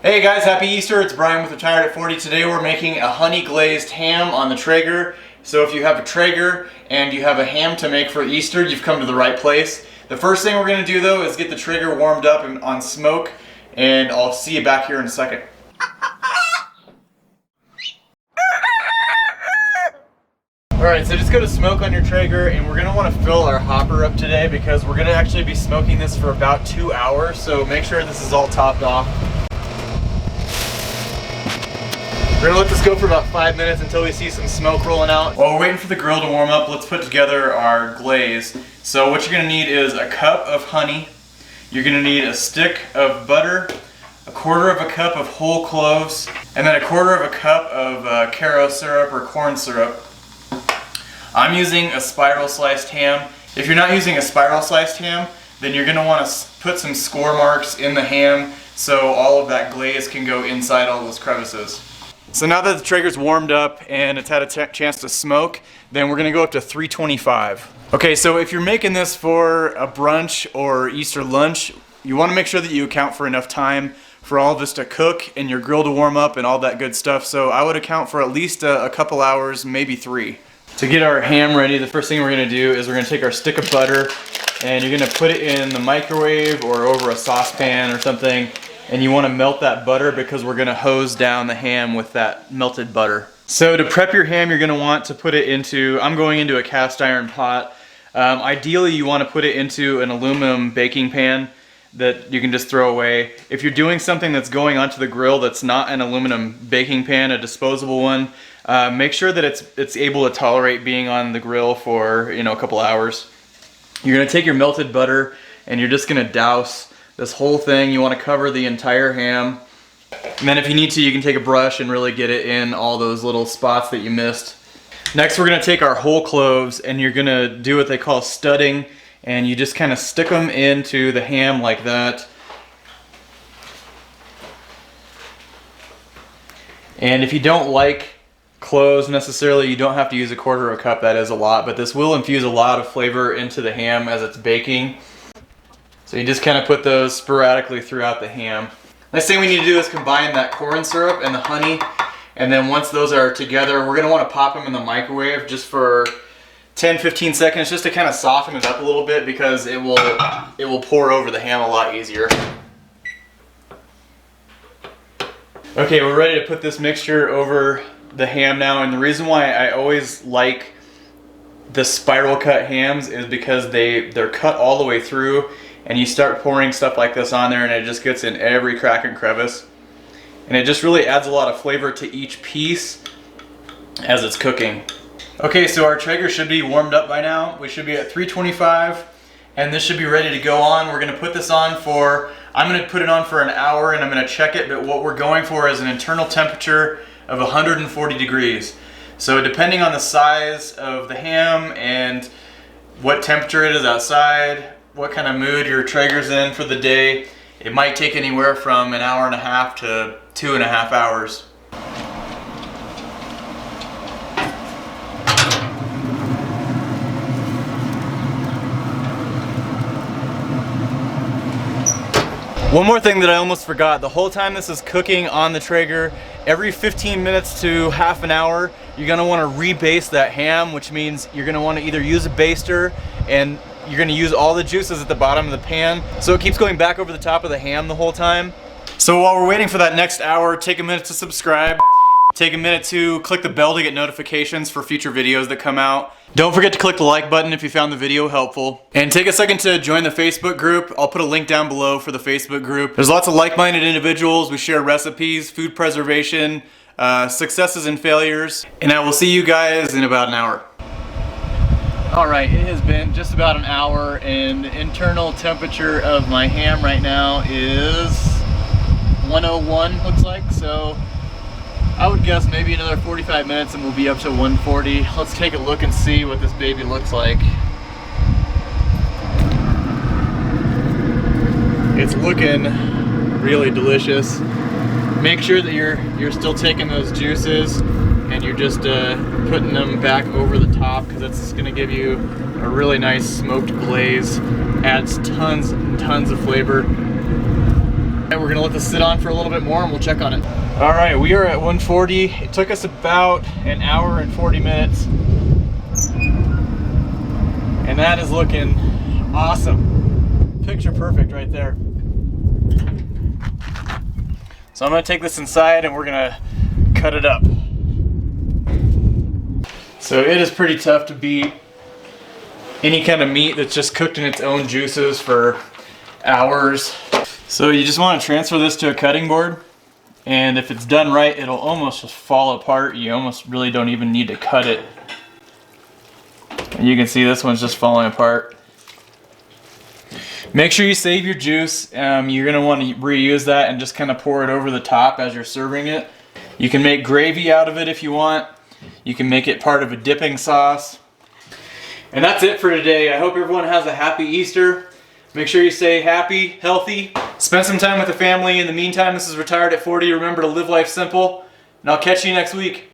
Hey guys, happy Easter. It's Brian with Retired at 40. Today we're making a honey glazed ham on the Traeger. So if you have a Traeger and you have a ham to make for Easter, you've come to the right place. The first thing we're going to do though is get the Traeger warmed up and on smoke, and I'll see you back here in a second. Alright, so just go to smoke on your Traeger, and we're going to want to fill our hopper up today because we're going to actually be smoking this for about 2 hours, so make sure this is all topped off. We're going to let this go for about 5 minutes until we see some smoke rolling out. While we're waiting for the grill to warm up, let's put together our glaze. So what you're going to need is a cup of honey, you're going to need a stick of butter, a quarter of a cup of whole cloves, and then a quarter of a cup of Caro syrup or corn syrup. I'm using a spiral sliced ham. If you're not using a spiral sliced ham, then you're going to want to put some score marks in the ham so all of that glaze can go inside all those crevices. So now that the Traeger's warmed up and it's had a chance to smoke, then we're going to go up to 325. Okay, so if you're making this for a brunch or Easter lunch, you want to make sure that you account for enough time for all of this to cook and your grill to warm up and all that good stuff. So I would account for at least a couple hours, maybe 3. To get our ham ready, the first thing we're going to do is we're going to take our stick of butter and you're going to put it in the microwave or over a saucepan or something, and you want to melt that butter because we're going to hose down the ham with that melted butter. So to prep your ham, you're going to want to put it into, I'm going into a cast iron pot. Ideally you want to put it into an aluminum baking pan that you can just throw away. If you're doing something that's going onto the grill that's not an aluminum baking pan, a disposable one, make sure that it's able to tolerate being on the grill for a couple hours. You're going to take your melted butter and you're just going to douse this whole thing. You want to cover the entire ham. And then if you need to, you can take a brush and really get it in all those little spots that you missed. Next, we're going to take our whole cloves and you're going to do what they call studding, and you just kind of stick them into the ham like that. And if you don't like cloves necessarily, you don't have to use a quarter of a cup. That is a lot, but this will infuse a lot of flavor into the ham as it's baking. So you just kind of put those sporadically throughout the ham. Next thing we need to do is combine that corn syrup and the honey, and then once those are together, we're going to want to pop them in the microwave just for 10-15 seconds just to kind of soften it up a little bit, because it will pour over the ham a lot easier. Okay, we're ready to put this mixture over the ham now, and the reason why I always like the spiral cut hams is because they're cut all the way through, and you start pouring stuff like this on there and it just gets in every crack and crevice, and it just really adds a lot of flavor to each piece as it's cooking. Okay, so our Traeger should be warmed up by now. We should be at 325 and this should be ready to go on. We're going to put this on for, I'm going to put it on for an hour and I'm going to check it, but what we're going for is an internal temperature of 140 degrees. So depending on the size of the ham and what temperature it is outside, what kind of mood your Traeger's in for the day, it might take anywhere from an hour and a half to 2.5 hours. One more thing that I almost forgot, the whole time this is cooking on the Traeger, every 15 minutes to half an hour, you're going to want to rebaste that ham, which means you're going to want to either use a baster and you're going to use all the juices at the bottom of the pan, so it keeps going back over the top of the ham the whole time. So while we're waiting for that next hour, take a minute to subscribe. Take a minute to click the bell to get notifications for future videos that come out. Don't forget to click the like button if you found the video helpful. And take a second to join the Facebook group. I'll put a link down below for the Facebook group. There's lots of like-minded individuals. We share recipes, food preservation, successes and failures. And I will see you guys in about an hour. Alright, it has been just about an hour and the internal temperature of my ham right now is 101, looks like. So I would guess maybe another 45 minutes and we'll be up to 140. Let's take a look and see what this baby looks like. It's looking really delicious. Make sure that you're still taking those juices and you're just putting them back over the top, because that's going to give you a really nice smoked glaze. Adds tons and tons of flavor. We're gonna let this sit on for a little bit more and we'll check on it. All right, we are at 140. It took us about an hour and 40 minutes. And that is looking awesome. Picture perfect right there. So I'm gonna take this inside and we're gonna cut it up. So it is pretty tough to beat any kind of meat that's just cooked in its own juices for hours. So you just want to transfer this to a cutting board, and if it's done right, it'll almost just fall apart. You almost really don't even need to cut it. And you can see this one's just falling apart. Make sure you save your juice. You're going to want to reuse that and just kind of pour it over the top as you're serving it. You can make gravy out of it if you want. You can make it part of a dipping sauce. And that's it for today. I hope everyone has a happy Easter. Make sure you stay happy, healthy, spend some time with the family. In the meantime, this is Retired at 40. Remember to live life simple, and I'll catch you next week.